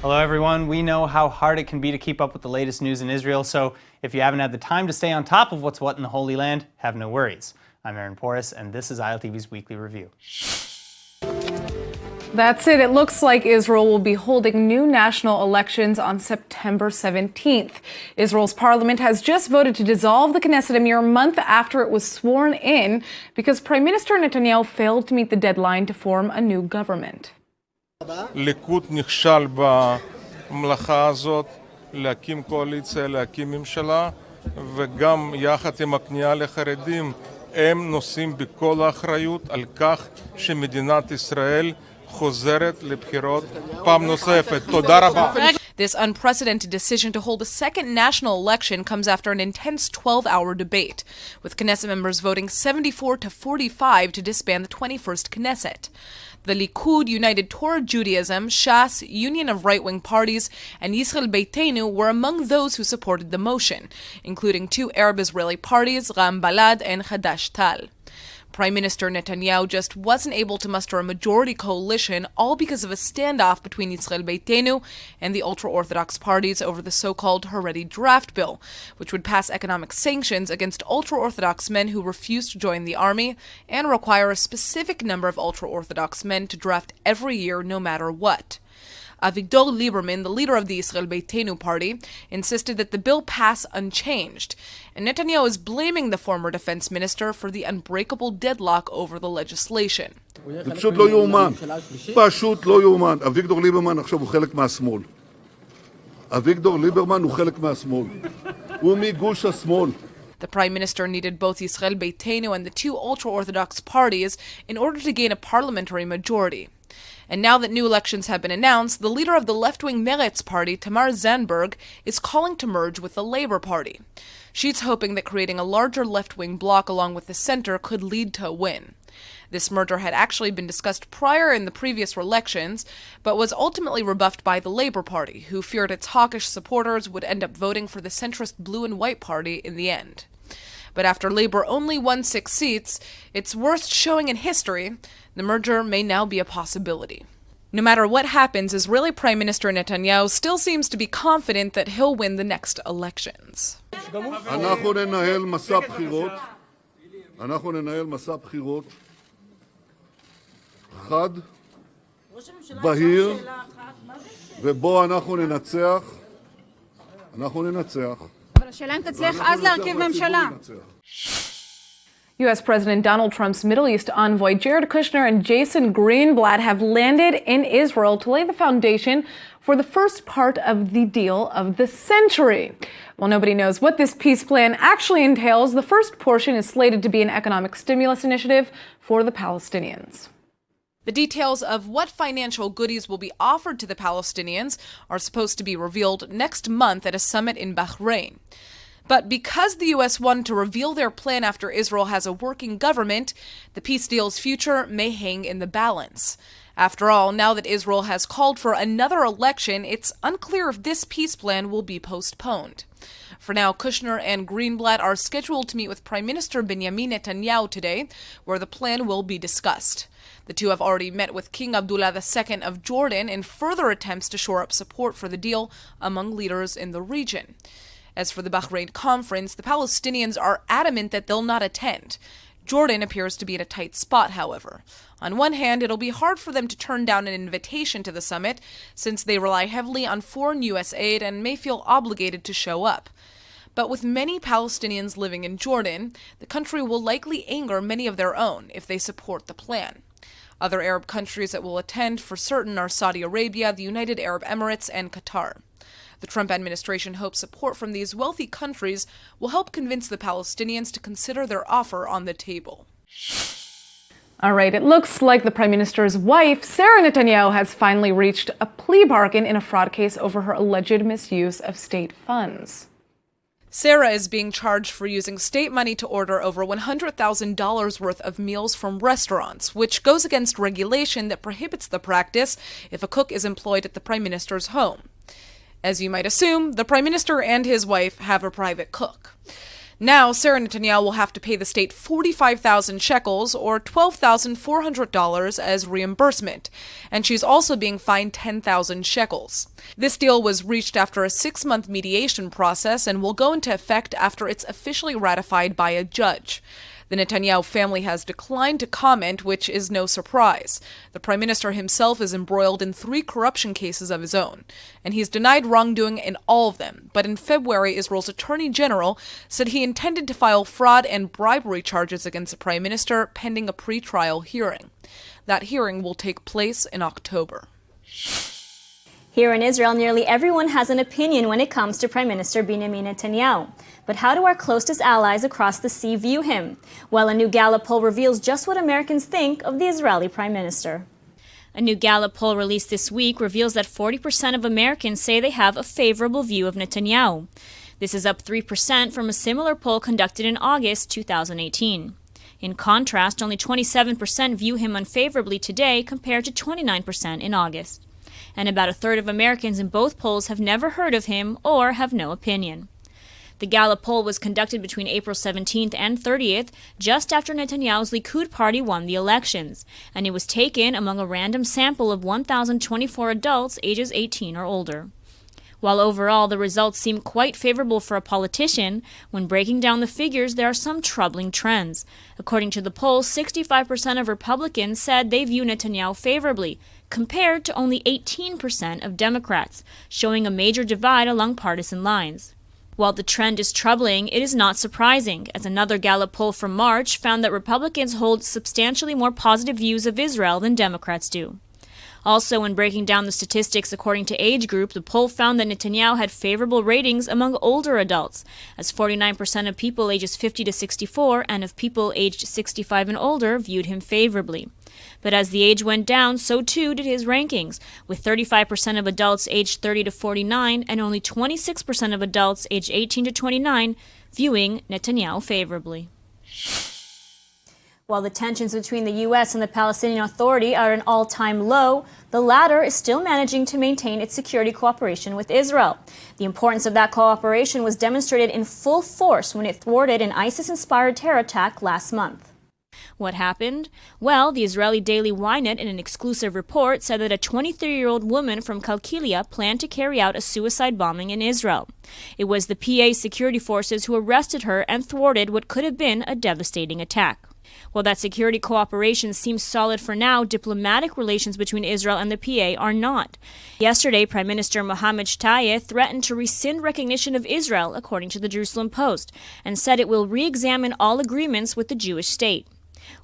Hello everyone. We know how hard it can be to keep up with the latest news in Israel, so if you haven't had the time to stay on top of what's what in the Holy Land, have no worries. I'm Aaron Porras, and this is ILTV's Weekly Review. That's it. It looks like Israel will be holding new national elections on September 17th. Israel's parliament has just voted to dissolve the Knesset a mere month after it was sworn in because Prime Minister Netanyahu failed to meet the deadline to form a new government. ליכוד נכשל במלאכה הזאת להקים קואליציה, להקים ממשלה, וגם יחד עם הכניעה לחרדים הם נושאים בכל האחריות על כך שמדינת ישראל חוזרת לבחירות פעם נוספת. תודה רבה. This unprecedented decision to hold a second national election comes after an intense 12-hour debate, with Knesset members voting 74-45 to disband the 21st Knesset. The Likud, United Torah Judaism, Shas, Union of Right-Wing Parties, and Yisrael Beitenu were among those who supported the motion, including two Arab-Israeli parties, Ram Balad and Hadash-Tal. Prime Minister Netanyahu just wasn't able to muster a majority coalition, all because of a standoff between Yisrael Beitenu and the ultra-Orthodox parties over the so-called Haredi draft bill, which would pass economic sanctions against ultra-Orthodox men who refuse to join the army and require a specific number of ultra-Orthodox men to draft every year no matter what. Avigdor Lieberman, the leader of the Yisrael Beitenu party, insisted that the bill pass unchanged, and Netanyahu is blaming the former defense minister for the unbreakable deadlock over the legislation. זה פשוט לא יאומן. פשוט לא יאומן. אביגדור ליברמן עכשיו הוא חלק מהשמאל. אביגדור ליברמן הוא חלק מהשמאל. הוא מגוש השמאל. The prime minister needed both Yisrael Beitenu and the two ultra-Orthodox parties in order to gain a parliamentary majority. And now that new elections have been announced, the leader of the left-wing Meretz party, Tamar Zandberg, is calling to merge with the Labour Party. She's hoping that creating a larger left-wing bloc along with the center could lead to a win. This merger had actually been discussed prior in the previous elections, but was ultimately rebuffed by the Labour Party, who feared its hawkish supporters would end up voting for the centrist Blue and White Party in the end. But after Labour only won 6 seats, its worst showing in history, the merger may now be a possibility. No matter what happens, Israeli Prime Minister Netanyahu still seems to be confident that he'll win the next elections. אנחנו ננהל מסע בחירות חד, בהיר, ובו אנחנו ננצח. אבל השאלה אם תצליח אז להרכיב ממשלה. U.S. President Donald Trump's Middle East envoy Jared Kushner and Jason Greenblatt have landed in Israel to lay the foundation for the first part of the deal of the century. While nobody knows what this peace plan actually entails, the first portion is slated to be an economic stimulus initiative for the Palestinians. The details of what financial goodies will be offered to the Palestinians are supposed to be revealed next month at a summit in Bahrain. But because the U.S. wanted to reveal their plan after Israel has a working government, the peace deal's future may hang in the balance. After all, now that Israel has called for another election, it's unclear if this peace plan will be postponed. For now, Kushner and Greenblatt are scheduled to meet with Prime Minister Benjamin Netanyahu today, where the plan will be discussed. The two have already met with King Abdullah II of Jordan in further attempts to shore up support for the deal among leaders in the region. As for the Bahrain conference, the Palestinians are adamant that they'll not attend. Jordan appears to be in a tight spot, however. On one hand, it'll be hard for them to turn down an invitation to the summit, since they rely heavily on foreign U.S. aid and may feel obligated to show up. But with many Palestinians living in Jordan, the country will likely anger many of their own if they support the plan. Other Arab countries that will attend for certain are Saudi Arabia, the United Arab Emirates, and Qatar. The Trump administration hopes support from these wealthy countries will help convince the Palestinians to consider their offer on the table. All right, it looks like the Prime Minister's wife, Sarah Netanyahu, has finally reached a plea bargain in a fraud case over her alleged misuse of state funds. Sarah is being charged for using state money to order over $100,000 worth of meals from restaurants, which goes against regulation that prohibits the practice if a cook is employed at the Prime Minister's home. As you might assume, the Prime Minister and his wife have a private cook. Now, Sarah Netanyahu will have to pay the state 45,000 shekels, or $12,400 as reimbursement, and she's also being fined 10,000 shekels. This deal was reached after a 6-month mediation process and will go into effect after it's officially ratified by a judge. The Netanyahu family has declined to comment, which is no surprise. The prime minister himself is embroiled in 3 corruption cases of his own, and he's denied wrongdoing in all of them. But in February, Israel's attorney general said he intended to file fraud and bribery charges against the prime minister pending a pre-trial hearing. That hearing will take place in October. Here in Israel, nearly everyone has an opinion when it comes to Prime Minister Benjamin Netanyahu. But how do our closest allies across the sea view him? Well, a new Gallup poll reveals just what Americans think of the Israeli Prime Minister. A new Gallup poll released this week reveals that 40% of Americans say they have a favorable view of Netanyahu. This is up 3% from a similar poll conducted in August 2018. In contrast, only 27% view him unfavorably today compared to 29% in August. And about a third of Americans in both polls have never heard of him or have no opinion. The Gallup poll was conducted between April 17th and 30th, just after Netanyahu's Likud party won the elections, and it was taken among a random sample of 1,024 adults ages 18 or older. While overall the results seem quite favorable for a politician, when breaking down the figures there are some troubling trends. According to the poll, 65% of Republicans said they view Netanyahu favorably, compared to only 18% of Democrats, showing a major divide along partisan lines. While the trend is troubling, it is not surprising, as another Gallup poll from March found that Republicans hold substantially more positive views of Israel than Democrats do. Also, when breaking down the statistics according to age group, the poll found that Netanyahu had favorable ratings among older adults, as 49% of people ages 50 to 64 and of people aged 65 and older viewed him favorably. But as the age went down, so too did his rankings, with 35% of adults aged 30 to 49 and only 26% of adults aged 18 to 29 viewing Netanyahu favorably. While the tensions between the U.S. and the Palestinian Authority are at an all-time low, the latter is still managing to maintain its security cooperation with Israel. The importance of that cooperation was demonstrated in full force when it thwarted an ISIS-inspired terror attack last month. What happened? Well, the Israeli daily Ynet, in an exclusive report, said that a 23-year-old woman from Kalkilia planned to carry out a suicide bombing in Israel. It was the PA security forces who arrested her and thwarted what could have been a devastating attack. While that security cooperation seems solid for now, diplomatic relations between Israel and the PA are not. Yesterday, Prime Minister Mohammed Shtayyeh threatened to rescind recognition of Israel, according to the Jerusalem Post, and said it will re-examine all agreements with the Jewish state.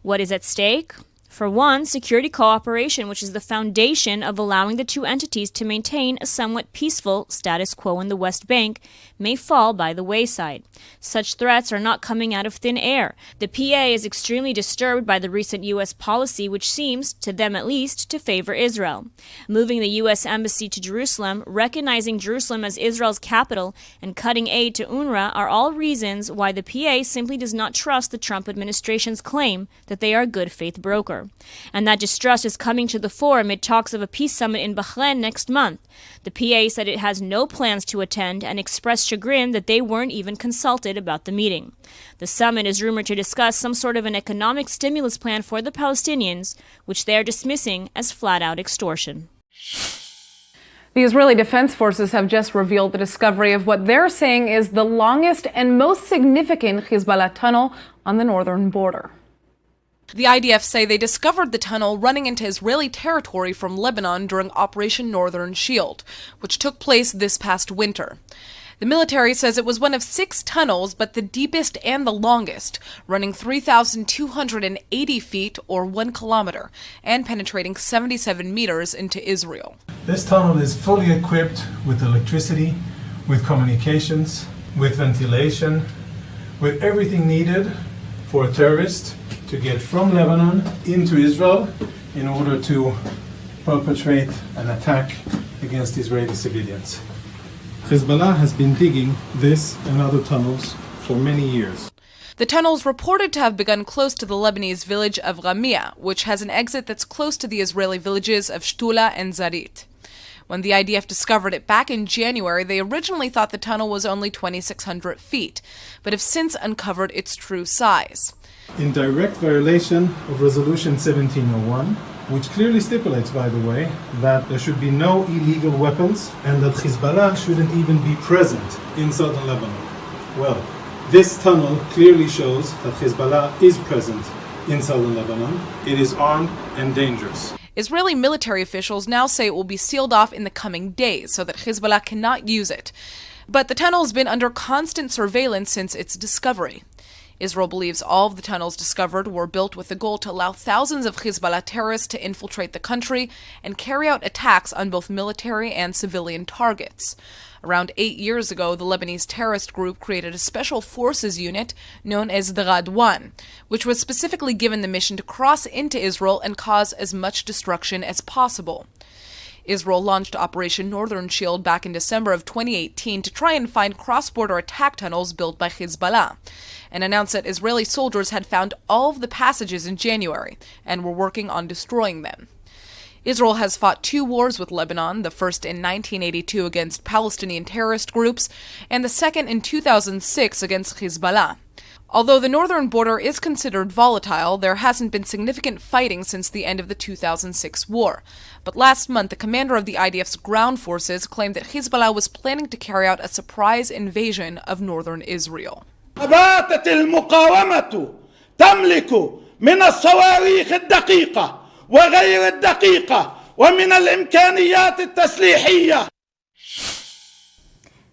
What is at stake? For one, security cooperation, which is the foundation of allowing the two entities to maintain a somewhat peaceful status quo in the West Bank, may fall by the wayside. Such threats are not coming out of thin air. The PA is extremely disturbed by the recent U.S. policy, which seems, to them at least, to favor Israel. Moving the U.S. Embassy to Jerusalem, recognizing Jerusalem as Israel's capital, and cutting aid to UNRWA are all reasons why the PA simply does not trust the Trump administration's claim that they are a good faith broker. And that distrust is coming to the fore amid talks of a peace summit in Bahrain next month. The PA said it has no plans to attend and expressed chagrin that they weren't even consulted about the meeting. The summit is rumored to discuss some sort of an economic stimulus plan for the Palestinians, which they are dismissing as flat-out extortion. The Israeli Defense Forces have just revealed the discovery of what they're saying is the longest and most significant Hezbollah tunnel on the northern border. The IDF say they discovered the tunnel running into Israeli territory from Lebanon during Operation Northern Shield, which took place this past winter. The military says it was one of 6 tunnels, but the deepest and the longest, running 3,280 feet or 1 kilometer, and penetrating 77 meters into Israel. This tunnel is fully equipped with electricity, with communications, with ventilation, with everything needed for a terrorist to get from Lebanon into Israel in order to perpetrate an attack against Israeli civilians. Hezbollah has been digging this and other tunnels for many years. The tunnels reported to have begun close to the Lebanese village of Ramia, which has an exit that's close to the Israeli villages of Shtula and Zarit. When the IDF discovered it back in January, they originally thought the tunnel was only 2,600 feet, but have since uncovered its true size. In direct violation of Resolution 1701, which clearly stipulates, by the way, that there should be no illegal weapons and that Hezbollah shouldn't even be present in southern Lebanon. Well, this tunnel clearly shows that Hezbollah is present in southern Lebanon. It is armed and dangerous. Israeli military officials now say it will be sealed off in the coming days so that Hezbollah cannot use it. But the tunnel has been under constant surveillance since its discovery. Israel believes all of the tunnels discovered were built with the goal to allow thousands of Hezbollah terrorists to infiltrate the country and carry out attacks on both military and civilian targets. Around 8 years ago, the Lebanese terrorist group created a special forces unit known as the Radwan, which was specifically given the mission to cross into Israel and cause as much destruction as possible. Israel launched Operation Northern Shield back in December of 2018 to try and find cross-border attack tunnels built by Hezbollah, and announced that Israeli soldiers had found all of the passages in January and were working on destroying them. Israel has fought 2 wars with Lebanon, the first in 1982 against Palestinian terrorist groups, and the second in 2006 against Hezbollah. Although the northern border is considered volatile, there hasn't been significant fighting since the end of the 2006 war. But last month, the commander of the IDF's ground forces claimed that Hezbollah was planning to carry out a surprise invasion of northern Israel. باتت المقاومة تملك من الصواريخ الدقيقة وغير الدقيقة ومن الإمكانيات التسليحية.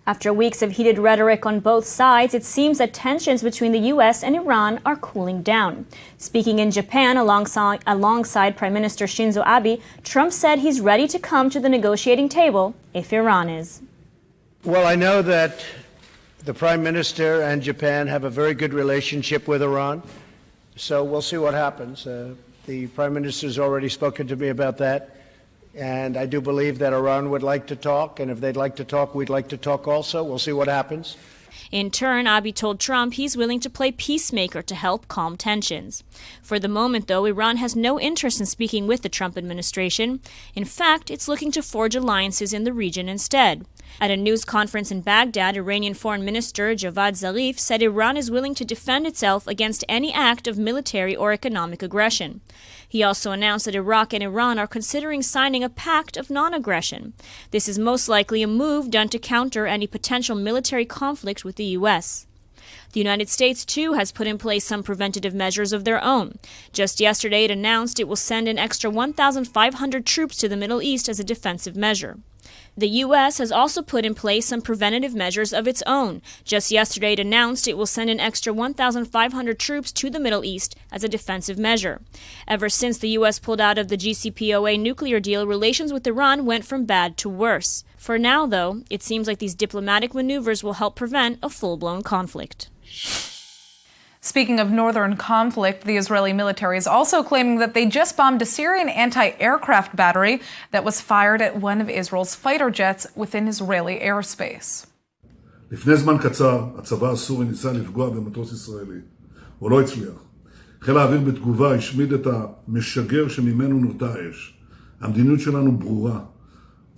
After weeks of heated rhetoric on both sides, it seems that tensions between the U.S. and Iran are cooling down. Speaking in Japan alongside Prime Minister Shinzo Abe, Trump said he's ready to come to the negotiating table if Iran is. Well, I know that the Prime Minister and Japan have a very good relationship with Iran, so we'll see what happens. The Prime Minister has already spoken to me about that. And I do believe that Iran would like to talk, and if they'd like to talk, we'd like to talk also. We'll see what happens. In turn, Abe told Trump he's willing to play peacemaker to help calm tensions. For the moment, though, Iran has no interest in speaking with the Trump administration. In fact, it's looking to forge alliances in the region instead. At a news conference in Baghdad, Iranian Foreign Minister Javad Zarif said Iran is willing to defend itself against any act of military or economic aggression. He also announced that Iraq and Iran are considering signing a pact of non-aggression. This is most likely a move done to counter any potential military conflict with the U.S. The United States, too, has put in place some preventative measures of their own. Just yesterday, it announced it will send an extra 1,500 troops to the Middle East as a defensive measure. The U.S. has also put in place some preventative measures of its own. Just yesterday, it announced it will send an extra 1,500 troops to the Middle East as a defensive measure. Ever since the U.S. pulled out of the JCPOA nuclear deal, relations with Iran went from bad to worse. For now, though, it seems like these diplomatic maneuvers will help prevent a full-blown conflict. Speaking of northern conflict, the Israeli military is also claiming that they just bombed a Syrian anti-aircraft battery that was fired at one of Israel's fighter jets within Israeli airspace. לפני זמן קצר, הצבא הסורי ניסה לפגוע במטוס ישראלי. הוא לא הצליח. חיל האוויר בתגובה השמיד את המשגר שממנו נורתה האש. המדיניות שלנו ברורה.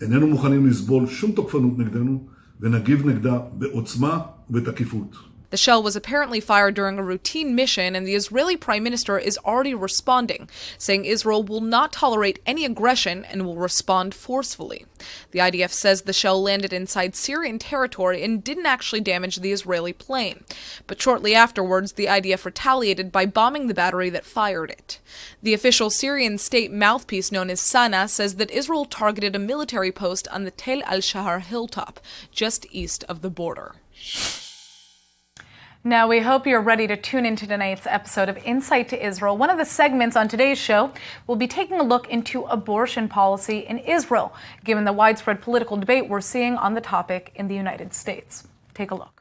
איננו מוכנים לסבול שום תוקפנות נגדנו, ונגיב נגדה בעוצמה ובתקיפות. The shell was apparently fired during a routine mission, and the Israeli Prime Minister is already responding, saying Israel will not tolerate any aggression and will respond forcefully. The IDF says the shell landed inside Syrian territory and didn't actually damage the Israeli plane. But shortly afterwards, the IDF retaliated by bombing the battery that fired it. The official Syrian state mouthpiece known as Sana says that Israel targeted a military post on the Tel al-Shahar hilltop, just east of the border. Now, we hope you're ready to tune into tonight's episode of Insight to Israel. One of the segments on today's show will be taking a look into abortion policy in Israel, given the widespread political debate we're seeing on the topic in the United States. Take a look.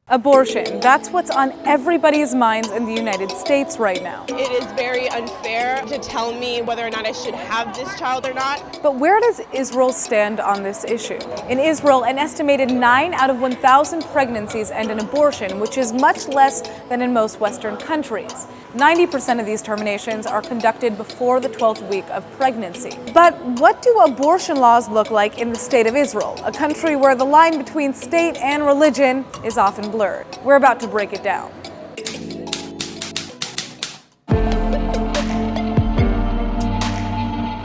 Abortion, that's what's on everybody's minds in the United States right now. It is very unfair to tell me whether or not I should have this child or not. But where does Israel stand on this issue? In Israel, an estimated 9 out of 1,000 pregnancies end in abortion, which is much less than in most Western countries. 90% of these terminations are conducted before the 12th week of pregnancy. But what do abortion laws look like in the state of Israel, a country where the line between state and religion is often blurred? We're about to break it down.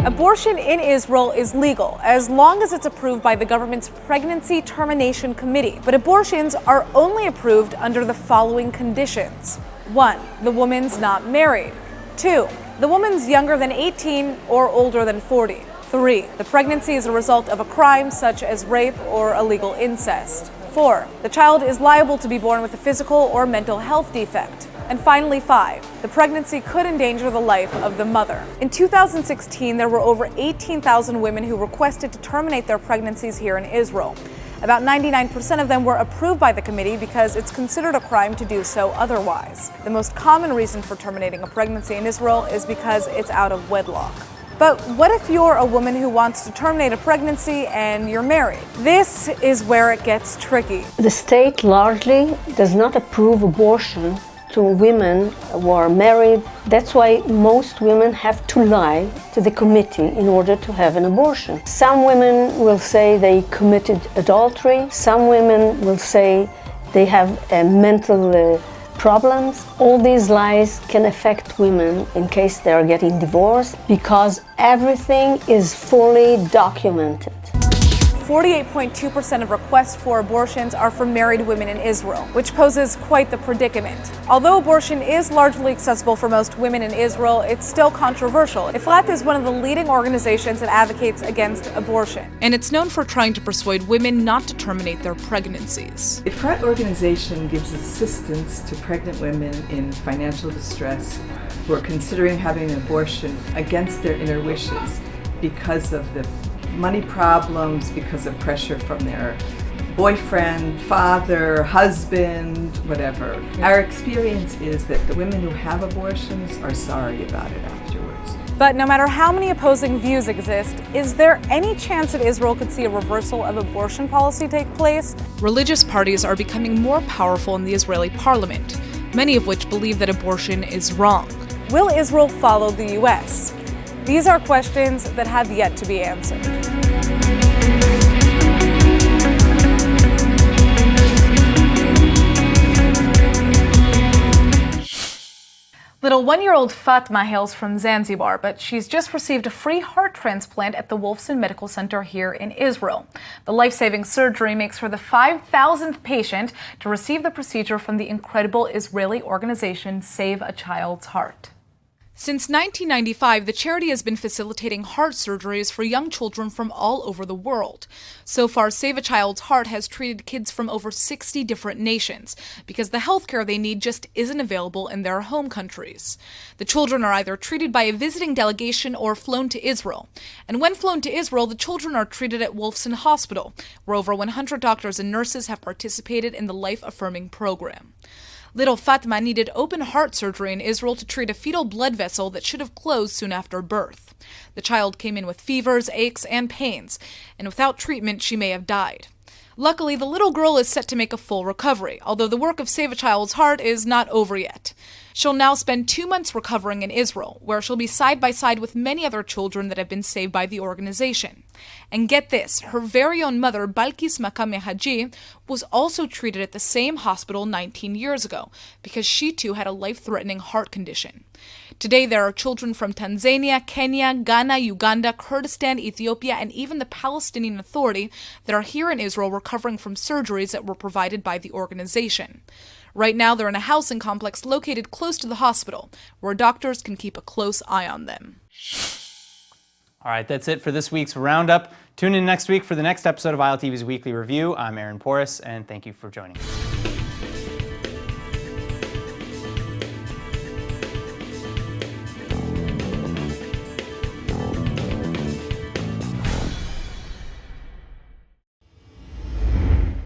Abortion in Israel is legal as long as it's approved by the government's Pregnancy Termination Committee. But abortions are only approved under the following conditions. 1. The woman's not married. 2. The woman's younger than 18 or older than 40. 3. The pregnancy is a result of a crime such as rape or illegal incest. 4. The child is liable to be born with a physical or mental health defect. And finally, 5. The pregnancy could endanger the life of the mother. In 2016, there were over 18,000 women who requested to terminate their pregnancies here in Israel. About 99% of them were approved by the committee because it's considered a crime to do so otherwise. The most common reason for terminating a pregnancy in Israel is because it's out of wedlock. But what if you're a woman who wants to terminate a pregnancy and you're married? This is where it gets tricky. The state largely does not approve abortion to women who are married. That's why most women have to lie to the committee in order to have an abortion. Some women will say they committed adultery. Some women will say they have mental problems. All these lies can affect women in case they are getting divorced because everything is fully documented. 48.2% of requests for abortions are from married women in Israel, which poses quite the predicament. Although abortion is largely accessible for most women in Israel, it's still controversial. Efrat is one of the leading organizations that advocates against abortion. And it's known for trying to persuade women not to terminate their pregnancies. Efrat organization gives assistance to pregnant women in financial distress who are considering having an abortion against their inner wishes because of the money problems, because of pressure from their boyfriend, father, husband, whatever. Our experience is that the women who have abortions are sorry about it afterwards. But no matter how many opposing views exist, is there any chance that Israel could see a reversal of abortion policy take place? Religious parties are becoming more powerful in the Israeli parliament, many of which believe that abortion is wrong. Will Israel follow the U.S.? These are questions that have yet to be answered. Little one-year-old Fatma hails from Zanzibar, but she's just received a free heart transplant at the Wolfson Medical Center here in Israel. The life-saving surgery makes her the 5,000th patient to receive the procedure from the incredible Israeli organization Save a Child's Heart. Since 1995, the charity has been facilitating heart surgeries for young children from all over the world. So far, Save a Child's Heart has treated kids from over 60 different nations because the healthcare they need just isn't available in their home countries. The children are either treated by a visiting delegation or flown to Israel. And when flown to Israel, the children are treated at Wolfson Hospital, where over 100 doctors and nurses have participated in the life-affirming program. Little Fatma needed open heart surgery in Israel to treat a fetal blood vessel that should have closed soon after birth. The child came in with fevers, aches, and pains, and without treatment, she may have died. Luckily, the little girl is set to make a full recovery, although the work of Save a Child's Heart is not over yet. She'll now spend 2 months recovering in Israel, where she'll be side by side with many other children that have been saved by the organization. And get this, her very own mother, Balkis Makame Haji, was also treated at the same hospital 19 years ago, because she too had a life-threatening heart condition. Today, there are children from Tanzania, Kenya, Ghana, Uganda, Kurdistan, Ethiopia, and even the Palestinian Authority that are here in Israel recovering from surgeries that were provided by the organization. Right now, they're in a housing complex located close to the hospital, where doctors can keep a close eye on them. All right, that's it for this week's Roundup. Tune in next week for the next episode of ILTV's Weekly Review. I'm Aaron Porras, and thank you for joining us.